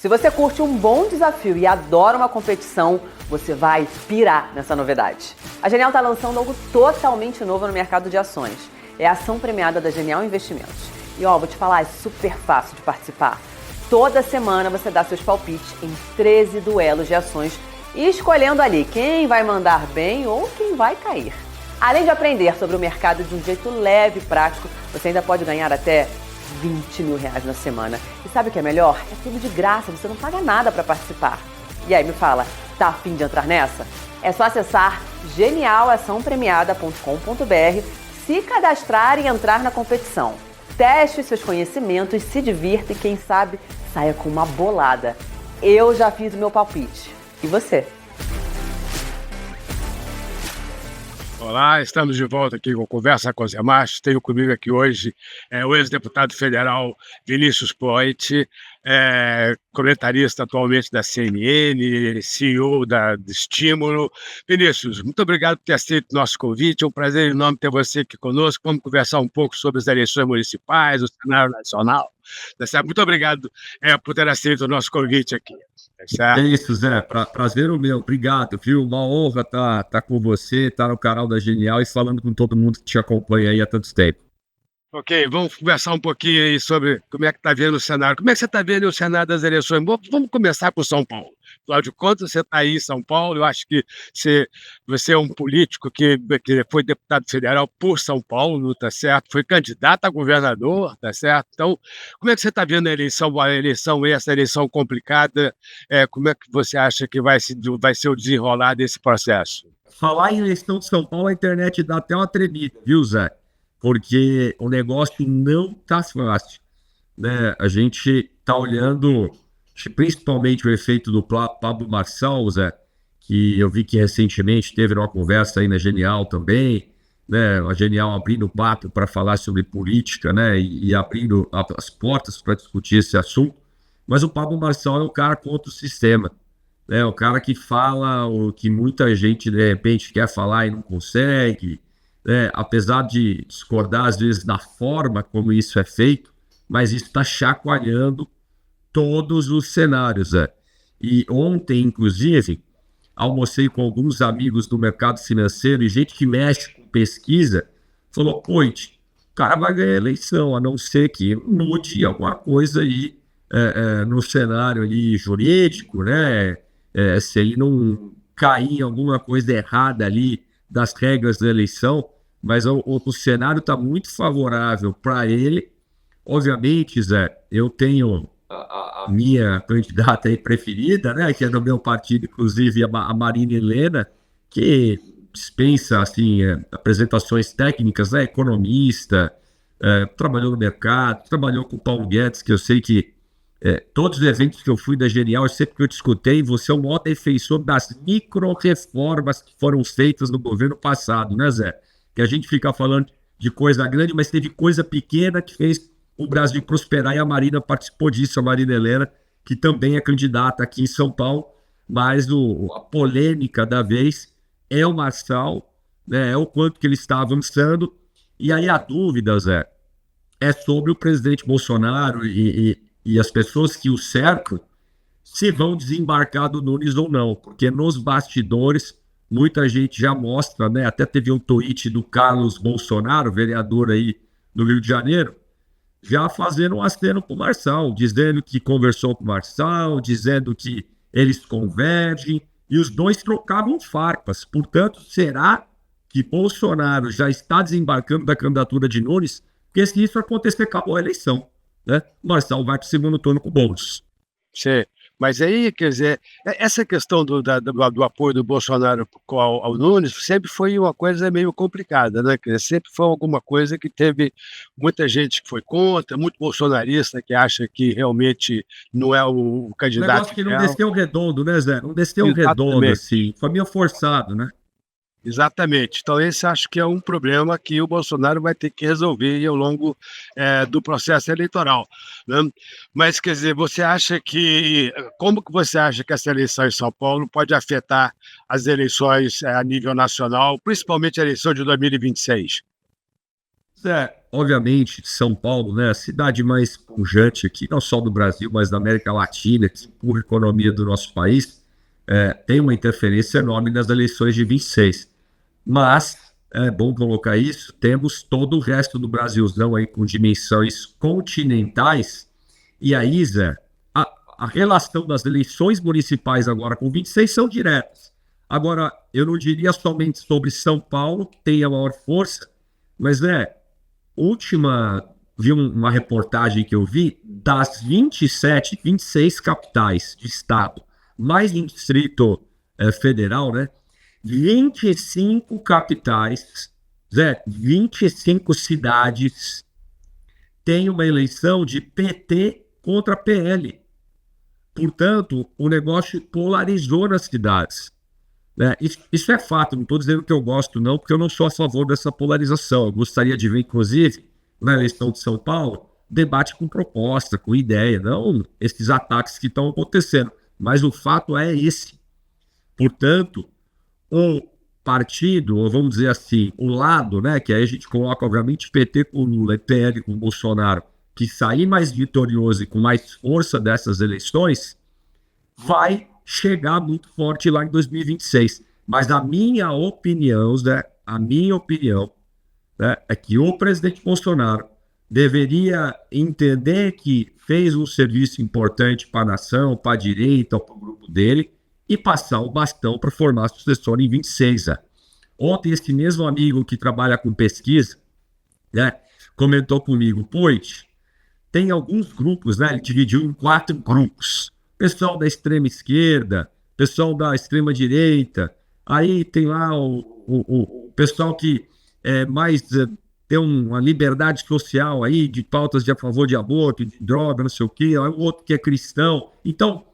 Se você curte um bom desafio e adora uma competição, você vai pirar nessa novidade. A Genial está lançando algo totalmente novo no mercado de ações. É a ação premiada da Genial Investimentos. E vou te falar, é super fácil de participar. Toda semana você dá seus palpites em 13 duelos de ações e escolhendo ali quem vai mandar bem ou quem vai cair. Além de aprender sobre o mercado de um jeito leve e prático, você ainda pode ganhar até R$20 mil na semana. E sabe o que é melhor? É tudo de graça, você não paga nada para participar. E aí, me fala, tá a fim de entrar nessa? É só acessar genialaçãopremiada.com.br, se cadastrar e entrar na competição. Teste os seus conhecimentos, se divirta e quem sabe saia com uma bolada. Eu já fiz o meu palpite. E você? Olá, estamos de volta aqui com Conversa com Zé Márcio. Tenho comigo aqui hoje o ex-deputado federal Vinícius Poit, comentarista atualmente da CNN, CEO da Estímulo. Vinícius, muito obrigado por ter aceito o nosso convite. É um prazer enorme ter você aqui conosco. Vamos conversar um pouco sobre as eleições municipais, o cenário nacional. Tá certo? Muito obrigado por ter aceito o nosso convite aqui. É isso, Zé. Prazer o meu. Obrigado, viu? Uma honra tá com você, tá no canal da Genial e falando com todo mundo que te acompanha aí há tanto tempo. Ok, vamos conversar um pouquinho aí sobre como é que está vendo o cenário. Como é que você está vendo o cenário das eleições? Vamos começar com São Paulo. Afinal de contas, você está aí em São Paulo, eu acho que você é um político que foi deputado federal por São Paulo, tá certo? Foi candidato a governador, tá certo? Então, como é que você está vendo essa eleição complicada? Como é que você acha que vai ser o desenrolar desse processo? Falar em eleição de São Paulo, a internet dá até uma tremida, viu, Zé? Porque o negócio não tá fácil, né? A gente tá olhando principalmente o efeito do Pablo Marçal, Zé, que eu vi que recentemente teve uma conversa aí na Genial também, né? A Genial abrindo o papo para falar sobre política, né? E abrindo as portas para discutir esse assunto. Mas o Pablo Marçal é um cara contra o sistema, né? O cara que fala o que muita gente de repente quer falar e não consegue. Apesar de discordar às vezes da forma como isso é feito, mas isso está chacoalhando todos os cenários. E ontem, inclusive, almocei com alguns amigos do mercado financeiro e gente que mexe com pesquisa, falou, Poit, o cara vai ganhar a eleição, a não ser que mude alguma coisa aí no cenário ali jurídico, né? Se ele não cair em alguma coisa errada ali das regras da eleição, mas o cenário está muito favorável para ele. Obviamente, Zé, eu tenho a minha candidata aí preferida, né, que é do meu partido, inclusive a Marina Helena, que dispensa assim, apresentações técnicas, né, economista, trabalhou no mercado, trabalhou com o Paulo Guedes, que eu sei que todos os eventos que eu fui da Genial, sempre que eu te escutei, você é o maior defensor das micro-reformas que foram feitas no governo passado, né, Zé? Que a gente fica falando de coisa grande, mas teve coisa pequena que fez o Brasil prosperar e a Marina participou disso, a Marina Helena, que também é candidata aqui em São Paulo, mas a polêmica da vez é o Marçal, né, é o quanto que ele está avançando, e aí a dúvida, Zé, é sobre o presidente Bolsonaro e as pessoas que o cercam, se vão desembarcar do Nunes ou não, porque nos bastidores muita gente já mostra, né? Até teve um tweet do Carlos Bolsonaro, vereador aí do Rio de Janeiro, já fazendo um aceno pro Marçal, dizendo que conversou com o Marçal, dizendo que eles convergem, e os dois trocavam farpas. Portanto, será que Bolsonaro já está desembarcando da candidatura de Nunes? Porque se isso acontecer, acabou a eleição, né? O Marçal vai para o segundo turno com o Boulos. Sim. Mas aí, quer dizer, essa questão do apoio do Bolsonaro ao Nunes sempre foi uma coisa meio complicada, né? Quer dizer, sempre foi alguma coisa que teve muita gente que foi contra, muito bolsonarista que acha que realmente não é o candidato. O negócio que não desceu redondo, né, Zé? Não desceu redondo, assim. Foi meio forçado, né? Exatamente. Então, esse acho que é um problema que o Bolsonaro vai ter que resolver ao longo do processo eleitoral, né? Mas, quer dizer, como que você acha que essa eleição em São Paulo pode afetar as eleições a nível nacional, principalmente a eleição de 2026? Zé, obviamente, São Paulo, né, a cidade mais pujante aqui, não só do Brasil, mas da América Latina, que empurra a economia do nosso país, tem uma interferência enorme nas eleições de 26. Mas, é bom colocar isso, temos todo o resto do Brasilzão aí com dimensões continentais, e aí, Zé, a relação das eleições municipais agora com 26 são diretas. Agora, eu não diria somente sobre São Paulo, que tem a maior força, mas, vi uma reportagem que eu vi, das 27, 26 capitais de estado, mais um distrito federal, né? 25 capitais, 25 cidades têm uma eleição de PT contra PL. Portanto, o negócio polarizou nas cidades. Isso é fato, não estou dizendo que eu gosto não, porque eu não sou a favor dessa polarização. Eu gostaria de ver, inclusive, na eleição de São Paulo, debate com proposta, com ideia, não esses ataques que estão acontecendo. Mas o fato é esse. Portanto, o partido, ou vamos dizer assim, o lado, né, que aí a gente coloca, obviamente, PT com Lula e PL com Bolsonaro, que sair mais vitorioso e com mais força dessas eleições, vai chegar muito forte lá em 2026. Mas a minha opinião, é que o presidente Bolsonaro deveria entender que fez um serviço importante para a nação, para a direita, para o grupo dele, e passar o bastão para formar sucessor em 26. Ontem, esse mesmo amigo que trabalha com pesquisa, comentou comigo, pois, tem alguns grupos, ele dividiu em 4 grupos. Pessoal da extrema esquerda, pessoal da extrema direita, aí tem lá o pessoal que tem uma liberdade social aí, de pautas a favor de aborto, de droga, não sei o quê, o outro que é cristão. Então,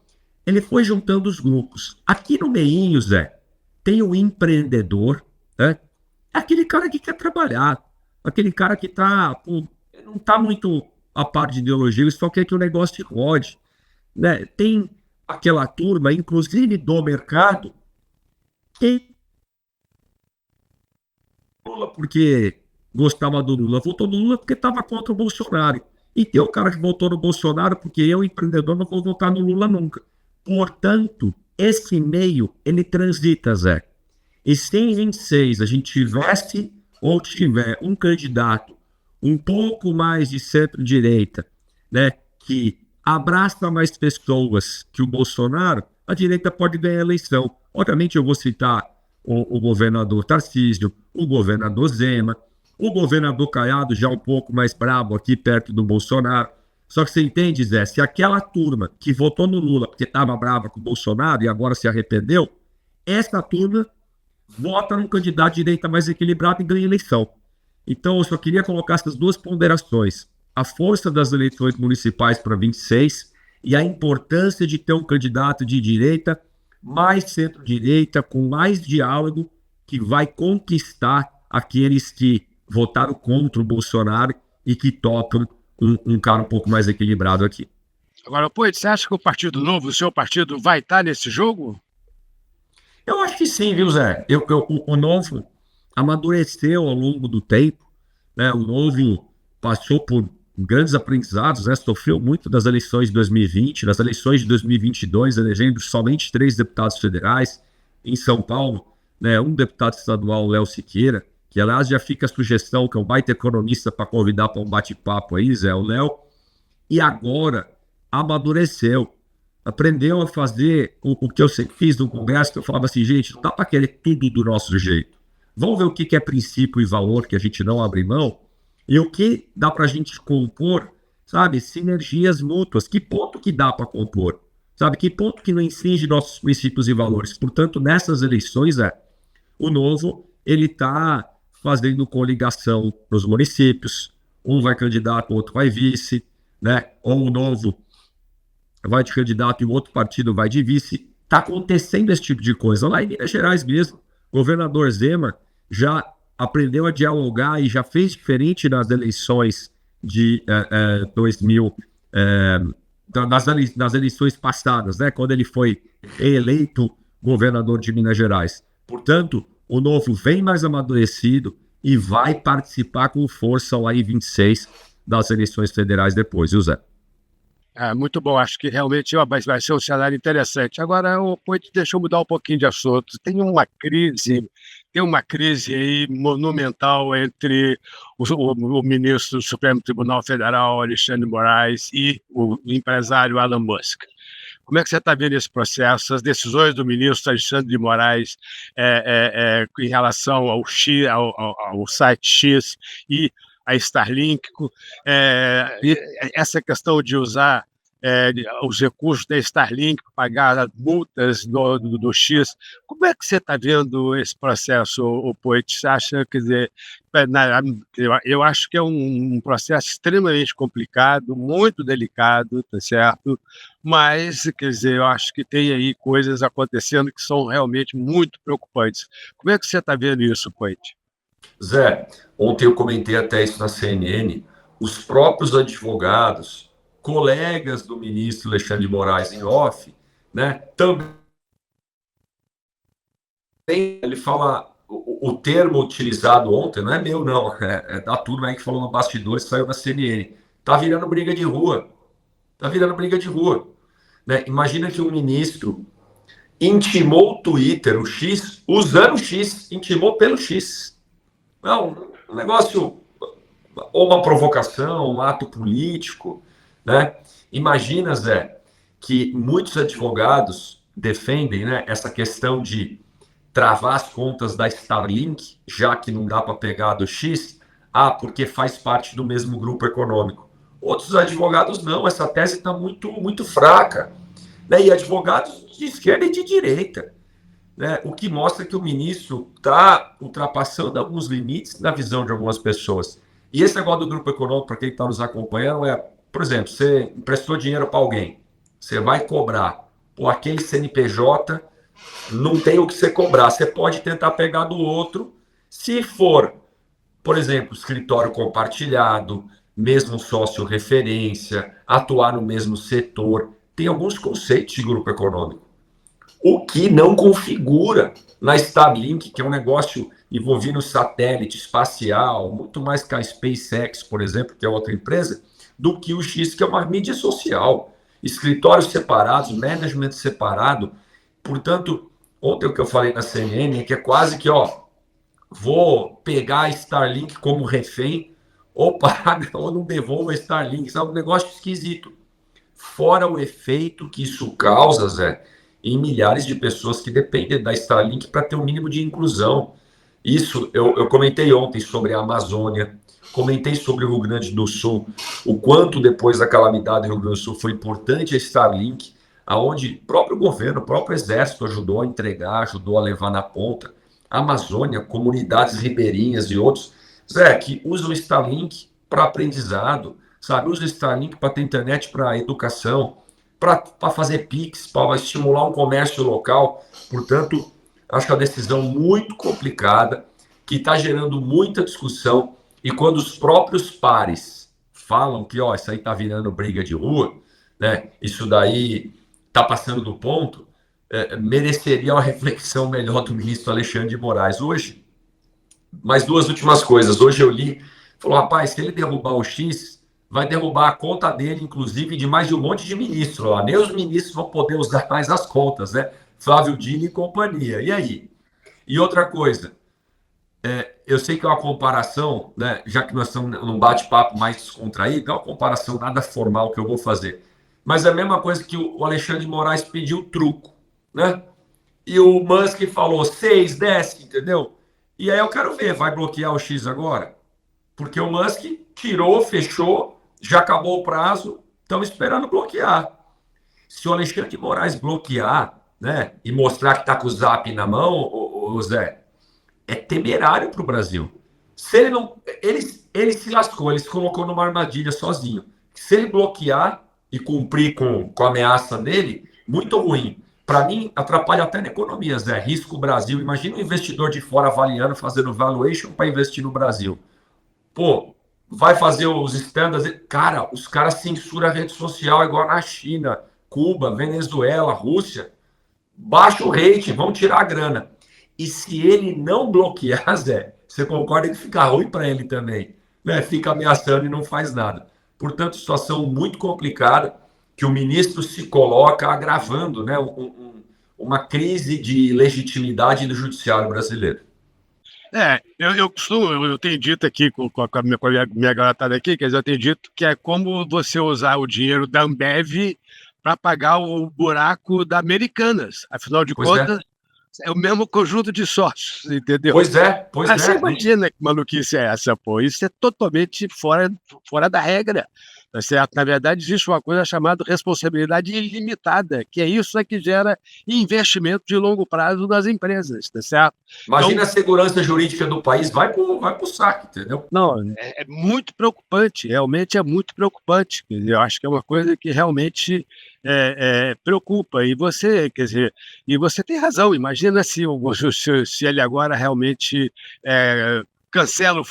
ele foi juntando os grupos. Aqui no meinho, Zé, tem o empreendedor, aquele cara que quer trabalhar, aquele cara que não está muito a par de ideologia, ele só quer que o negócio rode. Tem aquela turma, inclusive do mercado, que Lula porque gostava do Lula, votou no Lula porque estava contra o Bolsonaro. E tem o cara que votou no Bolsonaro porque eu, empreendedor, não vou votar no Lula nunca. Portanto, esse meio, ele transita, Zé. E se em 26 a gente tivesse ou tiver um candidato um pouco mais de centro-direita, que abraça mais pessoas que o Bolsonaro, a direita pode ganhar a eleição. Obviamente eu vou citar o governador Tarcísio, o governador Zema, o governador Caiado, já um pouco mais bravo aqui perto do Bolsonaro. Só que você entende, Zé, se aquela turma que votou no Lula porque estava brava com o Bolsonaro e agora se arrependeu, essa turma vota num candidato de direita mais equilibrado e ganha eleição. Então eu só queria colocar essas 2 ponderações. A força das eleições municipais para 26 e a importância de ter um candidato de direita, mais centro-direita, com mais diálogo, que vai conquistar aqueles que votaram contra o Bolsonaro e que topam um cara um pouco mais equilibrado aqui. Agora, você acha que o Partido Novo, o seu partido, vai estar nesse jogo? Eu acho que sim, viu, Zé? O Novo amadureceu ao longo do tempo, o Novo passou por grandes aprendizados, sofreu muito das eleições de 2020, das eleições de 2022, elegendo somente 3 deputados federais. Em São Paulo, um deputado estadual, Léo Siqueira, que aliás já fica a sugestão, que é um baita economista para convidar para um bate-papo aí, Zé, o Léo, e agora amadureceu, aprendeu a fazer o que eu sempre fiz no Congresso, que eu falava assim, gente, não dá para querer tudo do nosso jeito. Vamos ver o que é princípio e valor que a gente não abre mão e o que dá para a gente compor, sabe, sinergias mútuas. Que ponto que dá para compor? Sabe, que ponto que não infringe nossos princípios e valores? Portanto, nessas eleições, o Novo, ele está fazendo coligação nos municípios. Um vai candidato, o outro vai vice, ou o Novo vai de candidato e o outro partido vai de vice. Está acontecendo esse tipo de coisa. Lá em Minas Gerais mesmo, o governador Zema já aprendeu a dialogar e já fez diferente nas eleições de 2000, nas eleições passadas, quando ele foi eleito governador de Minas Gerais. Portanto, o Novo vem mais amadurecido, e vai participar com força lá em 26 das eleições federais depois, viu, Zé? Muito bom, acho que realmente vai ser um cenário interessante. Agora, deixa eu mudar um pouquinho de assunto. Tem uma crise aí monumental entre o ministro do Supremo Tribunal Federal, Alexandre de Moraes, e o empresário Elon Musk. Como é que você está vendo esse processo, as decisões do ministro Alexandre de Moraes em relação ao site X e a Starlink, e essa questão de usar os recursos da Starlink para pagar multas do X. Como é que você está vendo esse processo, o Poit? Você acha, quer dizer, eu acho que é um processo extremamente complicado, muito delicado, tá certo? Mas, quer dizer, eu acho que tem aí coisas acontecendo que são realmente muito preocupantes. Como é que você está vendo isso, Poit? Zé, ontem eu comentei até isso na CNN, os próprios advogados, colegas do ministro Alexandre de Moraes em off, né, também ele fala, o termo utilizado ontem não é meu, não, é da turma aí que falou no bastidor, saiu na CNN, tá virando briga de rua, né? Imagina que um ministro intimou o Twitter, o X, usando o X, intimou pelo X. Não, um negócio, ou uma provocação, um ato político, né? Imagina, Zé, que muitos advogados defendem, né, essa questão de travar as contas da Starlink, já que não dá para pegar do X, porque faz parte do mesmo grupo econômico. Outros advogados não, essa tese está muito, muito fraca, né? E advogados de esquerda e de direita, né? O que mostra que o ministro está ultrapassando alguns limites na visão de algumas pessoas. E esse negócio do grupo econômico, para quem está nos acompanhando, por exemplo, você emprestou dinheiro para alguém, você vai cobrar, aquele CNPJ não tem o que você cobrar, você pode tentar pegar do outro, se for, por exemplo, escritório compartilhado, mesmo sócio referência, atuar no mesmo setor, tem alguns conceitos de grupo econômico. O que não configura na Starlink, que é um negócio envolvendo satélite espacial, muito mais que a SpaceX, por exemplo, que é outra empresa, do que o X, que é uma mídia social. Escritórios separados, management separado. Portanto, ontem o que eu falei na CNN é que é quase que, vou pegar a Starlink como refém, ou paga ou não devolvo a Starlink. Isso é um negócio esquisito. Fora o efeito que isso causa, Zé, em milhares de pessoas que dependem da Starlink para ter um mínimo de inclusão. Isso, eu comentei ontem sobre a Amazônia, comentei sobre o Rio Grande do Sul, o quanto depois da calamidade do Rio Grande do Sul foi importante a Starlink, aonde o próprio governo, o próprio exército ajudou a entregar, ajudou a levar na ponta. A Amazônia, comunidades ribeirinhas e outros, Zé, que usam o Starlink para aprendizado, sabe? Usa o Starlink para ter internet para educação, para fazer Pix, para estimular um comércio local. Portanto, acho que é uma decisão muito complicada, que está gerando muita discussão. E quando os próprios pares falam que isso aí está virando briga de rua, né? Isso daí está passando do ponto, mereceria uma reflexão melhor do ministro Alexandre de Moraes. Hoje, mais duas últimas coisas. Hoje eu li, falou, rapaz, se ele derrubar o X, vai derrubar a conta dele, inclusive, de mais de um monte de ministros lá. Nem os ministros vão poder usar mais as contas, né? Flávio Dino e companhia. E aí? E outra coisa, eu sei que é uma comparação, né? Já que nós estamos num bate-papo mais descontraído, é uma comparação nada formal que eu vou fazer. Mas é a mesma coisa que o Alexandre de Moraes pediu truco, né? E o Musk falou 6, desce, entendeu? E aí eu quero ver, vai bloquear o X agora? Porque o Musk tirou, fechou, já acabou o prazo, estamos esperando bloquear. Se o Alexandre de Moraes bloquear, né, e mostrar que está com o Zap na mão, o Zé, é temerário para o Brasil. Se ele não, ele se lascou, ele se colocou numa armadilha sozinho. Se ele bloquear e cumprir com a ameaça dele, muito ruim. Para mim, atrapalha até na economia, Zé. Risco Brasil. Imagina um investidor de fora avaliando, fazendo valuation para investir no Brasil. Vai fazer os standards. Cara, os caras censuram a rede social igual na China, Cuba, Venezuela, Rússia. Baixa o rate, vão tirar a grana. E se ele não bloquear, Zé, você concorda que fica ruim para ele também, né? Fica ameaçando e não faz nada. Portanto, situação muito complicada que o ministro se coloca agravando, né, uma crise de legitimidade do judiciário brasileiro. Eu tenho dito aqui com a minha garotada aqui, quer dizer, eu tenho dito que é como você usar o dinheiro da Ambev para pagar o buraco da Americanas. Afinal de Pois é, contas, é o mesmo conjunto de sócios, entendeu? pois Mas você é. imagina que maluquice é essa, pô? Isso é totalmente fora da regra, tá certo? Na verdade, existe uma coisa chamada responsabilidade ilimitada, que é isso que gera investimento de longo prazo nas empresas, tá certo? Imagina Então, a segurança jurídica do país, vai pro saco, entendeu? não, é muito preocupante, realmente é muito preocupante. Quer dizer, eu acho que é uma coisa que realmente preocupa. E você, quer dizer, e você tem razão. Imagina se ele agora realmente cancela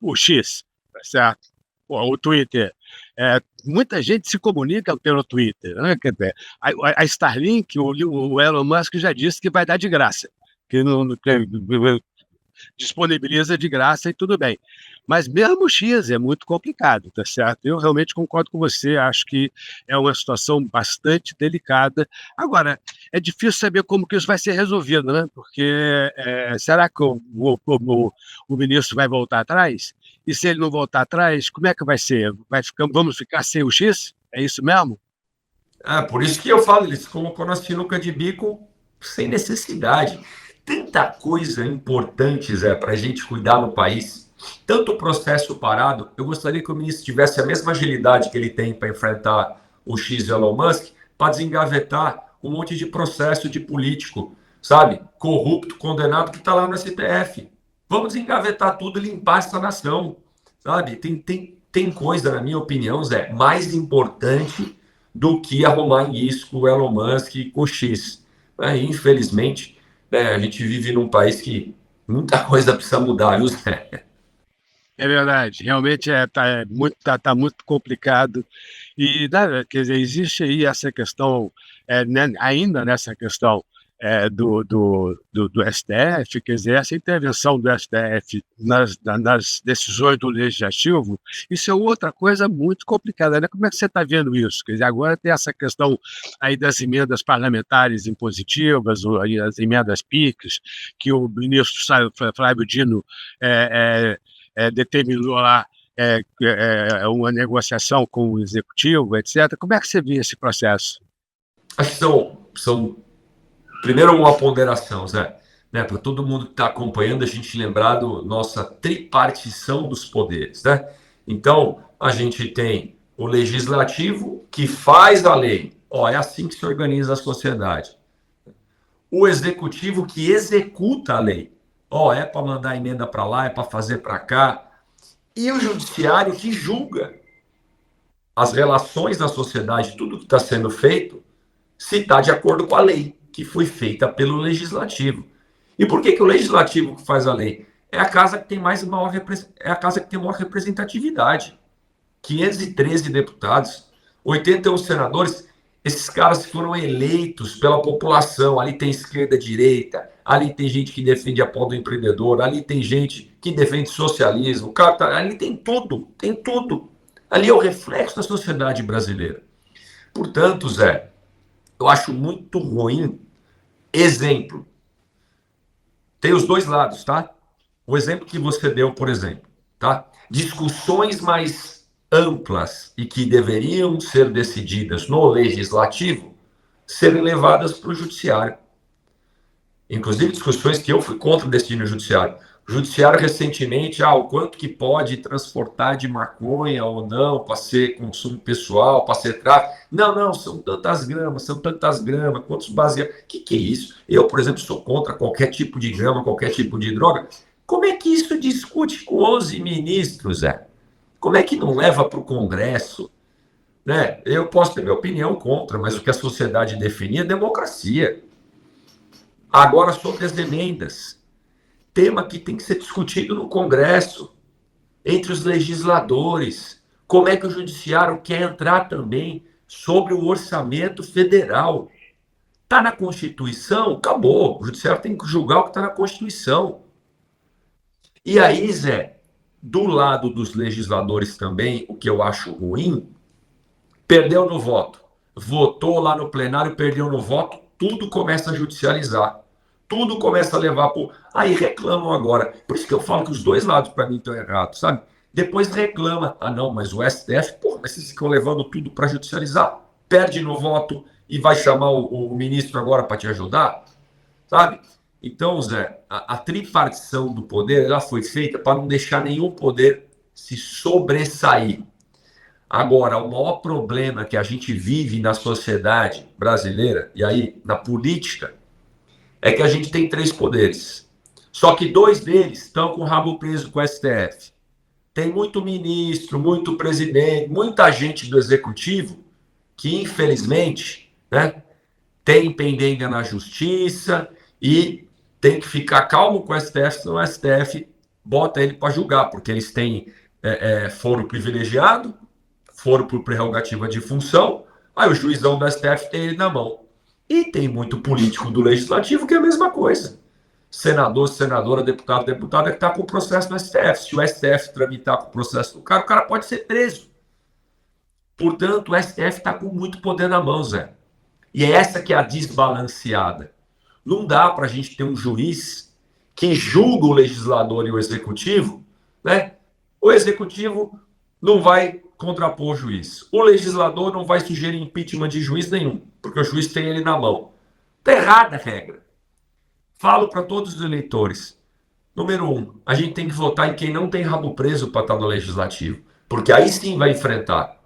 o X, tá certo? O Twitter. Muita gente se comunica pelo Twitter, né? Quer dizer, a Starlink, o Elon Musk já disse que vai dar de graça, que que disponibiliza de graça e tudo bem. Mas mesmo o X é muito complicado, tá certo? Eu realmente concordo com você, acho que é uma situação bastante delicada. Agora, é difícil saber como que isso vai ser resolvido, né? Porque será que o ministro vai voltar atrás? E se ele não voltar atrás, como é que vai ser? Vamos ficar sem o X? É isso mesmo? Por isso que eu falo, eles colocou na sinuca de bico sem necessidade. Tanta coisa importante, Zé, para a gente cuidar no país. Tanto processo parado, eu gostaria que o ministro tivesse a mesma agilidade que ele tem para enfrentar o X Elon Musk, para desengavetar um monte de processo de político, sabe? Corrupto, condenado, que está lá no STF. Vamos engavetar tudo e limpar essa nação, sabe? Tem coisa, na minha opinião, Zé, mais importante do que arrumar isso com o Elon Musk e com o X. Infelizmente, a gente vive num país que muita coisa precisa mudar, viu, Zé? É verdade, realmente tá muito complicado. E, né, quer dizer, existe aí essa questão, né, ainda nessa questão do STF, quer dizer, essa intervenção do STF nas decisões do Legislativo, isso é outra coisa muito complicada, né? Como é que você está vendo isso? Quer dizer, agora tem essa questão aí das emendas parlamentares impositivas, ou aí as emendas PICs, que o ministro Flávio Dino determinou lá uma negociação com o executivo, etc. Como é que você vê esse processo? Acho que são primeiro uma ponderação, Zé, né, para todo mundo que está acompanhando, a gente lembrar da nossa tripartição dos poderes, né? Então, a gente tem o legislativo que faz a lei. É assim que se organiza a sociedade. O executivo que executa a lei. É para mandar emenda para lá, é para fazer para cá. E o judiciário que julga as relações da sociedade, tudo que está sendo feito, se está de acordo com a lei que foi feita pelo legislativo. E por que o legislativo que faz a lei? É a casa que tem maior representatividade. 513 deputados, 81 senadores, esses caras foram eleitos pela população. Ali tem esquerda, direita, ali tem gente que defende a pau do empreendedor, ali tem gente que defende socialismo, ali tem tudo, tem tudo. Ali é o reflexo da sociedade brasileira. Portanto, Zé, eu acho muito ruim. Exemplo, tem os dois lados, tá? O exemplo que você deu, por exemplo, tá? Discussões mais amplas e que deveriam ser decididas no legislativo serem levadas para o judiciário. Inclusive discussões que eu fui contra o destino judiciário. O judiciário recentemente, o quanto que pode transportar de maconha ou não para ser consumo pessoal, para ser tráfico. Não, são tantas gramas, quantos baseados. Que é isso? Eu, por exemplo, sou contra qualquer tipo de grama, qualquer tipo de droga. Como é que isso discute com 11 ministros, Zé? Como é que não leva para o Congresso? Né? Eu posso ter minha opinião contra, mas o que a sociedade definia é democracia. Agora, sobre as emendas. Tema que tem que ser discutido no Congresso, entre os legisladores. Como é que o judiciário quer entrar também sobre o orçamento federal? Está na Constituição? Acabou. O judiciário tem que julgar o que está na Constituição. E aí, Zé, do lado dos legisladores também, o que eu acho ruim, perdeu no voto. Votou lá no plenário, perdeu no voto, tudo começa a judicializar. Tudo começa a levar para. Aí reclamam agora. Por isso que eu falo que os dois lados, para mim, estão errados, sabe? Depois reclama. Ah, não, mas o STF, pô, mas vocês ficam levando tudo para judicializar. Perde no voto e vai chamar o ministro agora para te ajudar, sabe? Então, Zé, a tripartição do poder ela foi feita para não deixar nenhum poder se sobressair. Agora, o maior problema que a gente vive na sociedade brasileira, e aí na política, é que a gente tem três poderes. Só que dois deles estão com o rabo preso com o STF. Tem muito ministro, muito presidente, muita gente do executivo que, infelizmente, né, tem pendenga na justiça e tem que ficar calmo com o STF, senão o STF bota ele para julgar, porque eles têm foro privilegiado, foro por prerrogativa de função, aí o juizão do STF tem ele na mão. E tem muito político do legislativo que é a mesma coisa. Senador, senadora, deputado, deputada que está com o processo no STF. Se o STF tramitar com o processo do cara, o cara pode ser preso. Portanto, o STF está com muito poder na mão, Zé. E é essa que é a desbalanceada. Não dá para a gente ter um juiz que julga o legislador e o executivo, né? O executivo não vai contrapor o juiz. O legislador não vai sugerir impeachment de juiz nenhum, porque o juiz tem ele na mão. Está errada a regra. Falo para todos os eleitores. Número 1, a gente tem que votar em quem não tem rabo preso para estar no legislativo, porque aí sim vai enfrentar.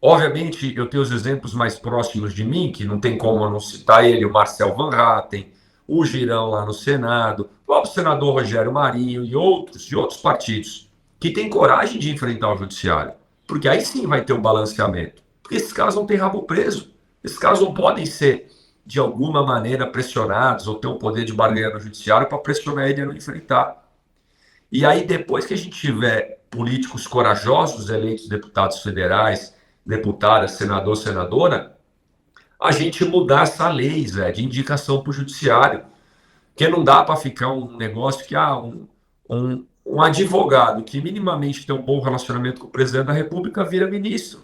Obviamente, eu tenho os exemplos mais próximos de mim, que não tem como eu não citar ele, o Marcel Van Hatten, o Girão lá no Senado, o próprio senador Rogério Marinho e outros de outros partidos, que têm coragem de enfrentar o judiciário, porque aí sim vai ter um balanceamento. Porque esses caras não têm rabo preso, esses caras não podem ser, de alguma maneira, pressionados ou ter um poder de barganha no judiciário para pressionar ele a não enfrentar. E aí, depois que a gente tiver políticos corajosos eleitos deputados federais, deputada, senador, senadora, a gente mudar essa lei, Zé, de indicação para o judiciário. Porque não dá para ficar um negócio que um advogado que minimamente tem um bom relacionamento com o presidente da República vira ministro.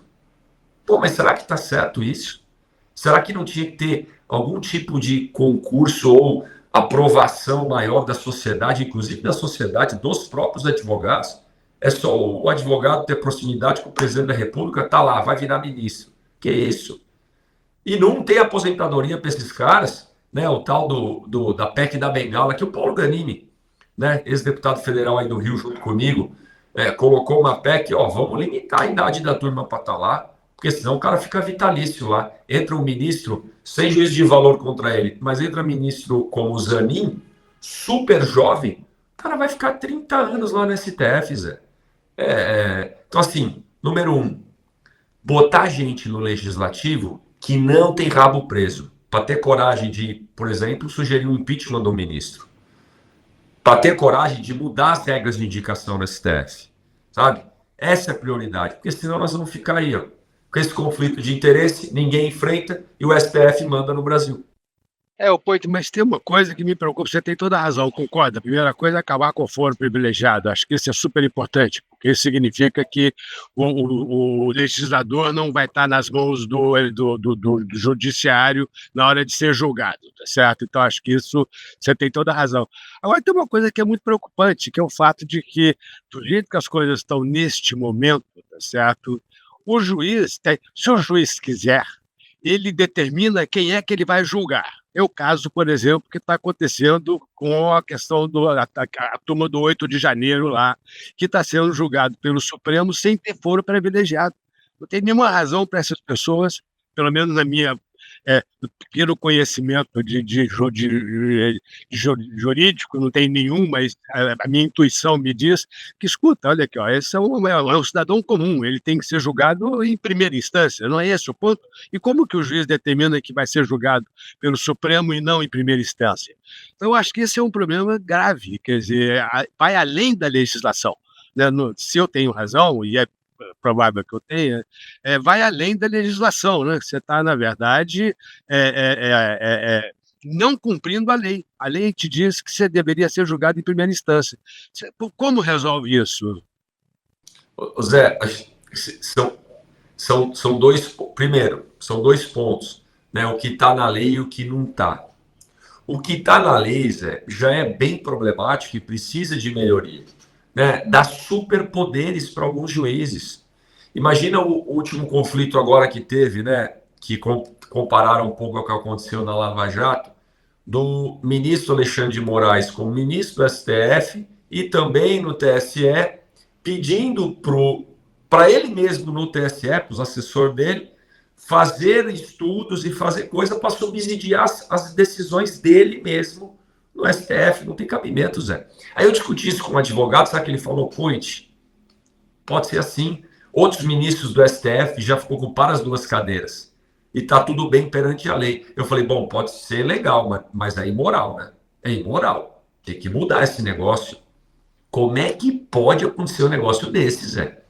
Pô, mas será que está certo isso? Será que não tinha que ter algum tipo de concurso ou aprovação maior da sociedade, inclusive da sociedade, dos próprios advogados? É só o advogado ter proximidade com o presidente da República, tá lá, vai virar ministro. Que isso? E não tem aposentadoria para esses caras, né? O tal da PEC da Bengala, que o Paulo Ganimi, né, ex-deputado federal aí do Rio, junto comigo, colocou uma PEC, ó, vamos limitar a idade da turma para estar lá, porque senão o cara fica vitalício lá. Entra um ministro, sem juízo de valor contra ele, mas entra ministro como o Zanin, super jovem, o cara vai ficar 30 anos lá no STF, Zé. Então, assim, número 1, botar gente no legislativo que não tem rabo preso, para ter coragem de, por exemplo, sugerir um impeachment do ministro, para ter coragem de mudar as regras de indicação no STF, sabe? Essa é a prioridade, porque senão nós vamos ficar aí, ó, com esse conflito de interesse, ninguém enfrenta e o STF manda no Brasil. O Poito, mas tem uma coisa que me preocupa, você tem toda a razão, concorda? A primeira coisa é acabar com o foro privilegiado, acho que isso é super importante, porque isso significa que o legislador não vai estar nas mãos do judiciário na hora de ser julgado, tá certo? Então acho que isso você tem toda a razão. Agora tem uma coisa que é muito preocupante, que é o fato de que, do jeito que as coisas estão neste momento, tá certo? O juiz, se o juiz quiser, ele determina quem é que ele vai julgar. É o caso, por exemplo, que está acontecendo com a questão a turma do 8 de janeiro lá, que está sendo julgado pelo Supremo sem ter foro privilegiado. Não tem nenhuma razão para essas pessoas, pelo menos na minha pequeno conhecimento jurídico, não tem nenhum, mas a minha intuição me diz que, escuta, olha aqui, ó, esse é um cidadão comum, ele tem que ser julgado em primeira instância, não é esse o ponto? E como que o juiz determina que vai ser julgado pelo Supremo e não em primeira instância? Então, eu acho que esse é um problema grave, quer dizer, vai além da legislação. Né? Se eu tenho razão, e é provável que eu tenha, vai além da legislação, né? Você está, na verdade, não cumprindo a lei. A lei te diz que você deveria ser julgado em primeira instância. Como resolve isso? Zé, são dois. Primeiro, são dois pontos, né? O que está na lei e o que não está. O que está na lei, Zé, já é bem problemático e precisa de melhoria, né? Dá superpoderes para alguns juízes. Imagina o último conflito agora que teve, né? Que compararam um pouco ao que aconteceu na Lava Jato, do ministro Alexandre de Moraes como ministro do STF e também no TSE, pedindo para ele mesmo no TSE, para os assessores dele, fazer estudos e fazer coisa para subsidiar as decisões dele mesmo no STF. Não tem cabimento, Zé. Aí eu discuti isso com um advogado, sabe que ele falou, Point, pode ser assim. Outros ministros do STF já ocuparam as duas cadeiras. E tá tudo bem perante a lei. Eu falei, bom, pode ser legal, mas é imoral, né? É imoral. Tem que mudar esse negócio. Como é que pode acontecer um negócio desse, Zé?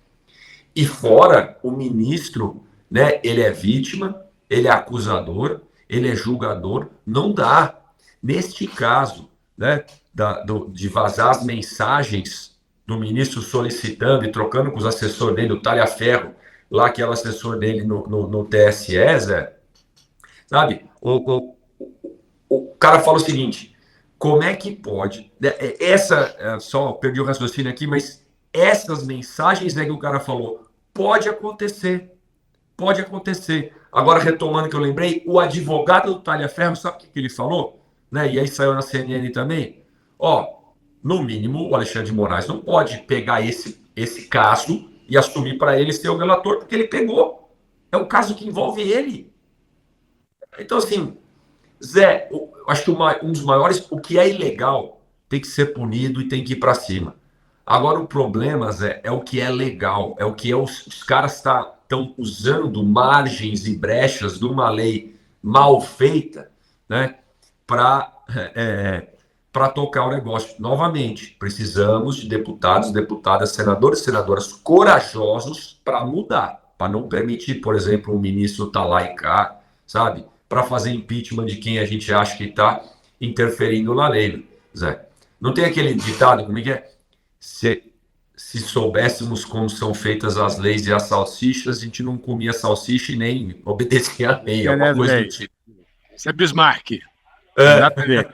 E fora, o ministro, né? Ele é vítima, ele é acusador, ele é julgador. Não dá. Neste caso, né? De vazar as mensagens do ministro solicitando e trocando com os assessores dele, o Talhaferro, lá que é o assessor dele no TSE, Zé, sabe? O cara fala o seguinte, como é que pode, só perdi o raciocínio aqui, mas essas mensagens que o cara falou, pode acontecer, pode acontecer. Agora, retomando que eu lembrei, o advogado do Talhaferro, sabe o que ele falou? Né? E aí saiu na CNN também. Ó, no mínimo, o Alexandre de Moraes não pode pegar esse caso e assumir para ele ser o relator, porque ele pegou. É um caso que envolve ele. Então, assim, Zé, eu acho que um dos maiores, o que é ilegal tem que ser punido e tem que ir para cima. Agora, o problema, Zé, é o que é legal, é o que os caras estão usando margens e brechas de uma lei mal feita, né, para tocar o negócio. Novamente, precisamos de deputados, deputadas, senadores e senadoras corajosos para mudar, para não permitir, por exemplo, um ministro estar lá e cá, sabe? Para fazer impeachment de quem a gente acha que está interferindo na lei, Zé. Não tem aquele ditado, como é que é? Se soubéssemos como são feitas as leis e as salsichas, a gente não comia salsicha e nem obedecia a lei, alguma coisa do tipo. Isso é Bismarck. Exatamente.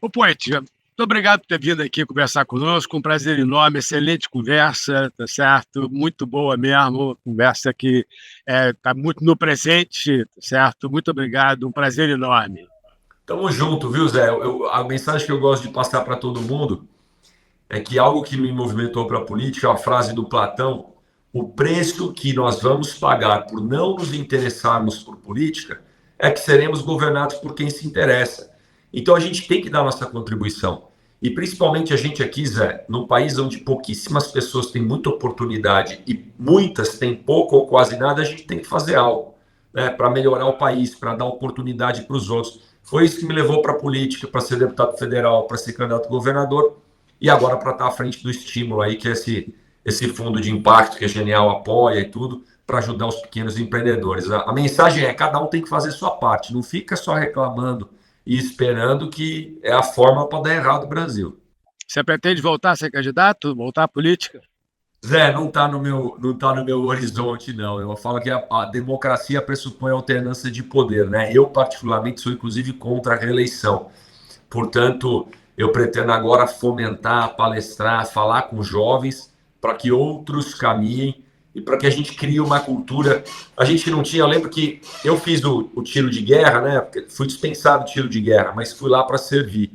Ô, Poit, muito obrigado por ter vindo aqui conversar conosco, um prazer enorme, excelente conversa, tá certo? Muito boa mesmo, conversa que está muito no presente, tá certo? Muito obrigado, um prazer enorme. Tamo junto, viu, Zé? A mensagem que eu gosto de passar para todo mundo é que algo que me movimentou para a política é a frase do Platão: o preço que nós vamos pagar por não nos interessarmos por política é que seremos governados por quem se interessa. Então a gente tem que dar nossa contribuição. E principalmente a gente aqui, Zé, num país onde pouquíssimas pessoas têm muita oportunidade e muitas têm pouco ou quase nada, a gente tem que fazer algo, né, para melhorar o país, para dar oportunidade para os outros. Foi isso que me levou para a política, para ser deputado federal, para ser candidato a governador e agora para estar à frente do estímulo aí, que é esse fundo de impacto que a Genial apoia e tudo, para ajudar os pequenos empreendedores. A mensagem é: cada um tem que fazer sua parte, não fica só reclamando e esperando, que é a forma para dar errado o Brasil. Você pretende voltar a ser candidato, voltar à política? Zé, não está no meu horizonte, não. Eu falo que a democracia pressupõe alternância de poder, né? Eu, particularmente, sou inclusive contra a reeleição. Portanto, eu pretendo agora fomentar, palestrar, falar com jovens para que outros caminhem e para que a gente crie uma cultura. A gente não tinha, eu lembro que eu fiz o tiro de guerra, né? Fui dispensado do tiro de guerra, mas fui lá para servir.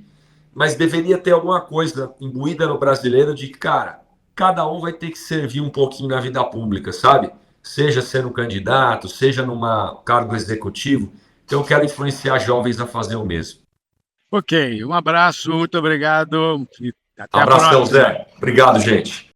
Mas deveria ter alguma coisa imbuída no brasileiro de, cara, cada um vai ter que servir um pouquinho na vida pública, sabe? Seja sendo candidato, seja num cargo executivo. Então eu quero influenciar jovens a fazer o mesmo. Ok, um abraço, muito obrigado. E até Abração, a próxima. Zé. Obrigado, gente.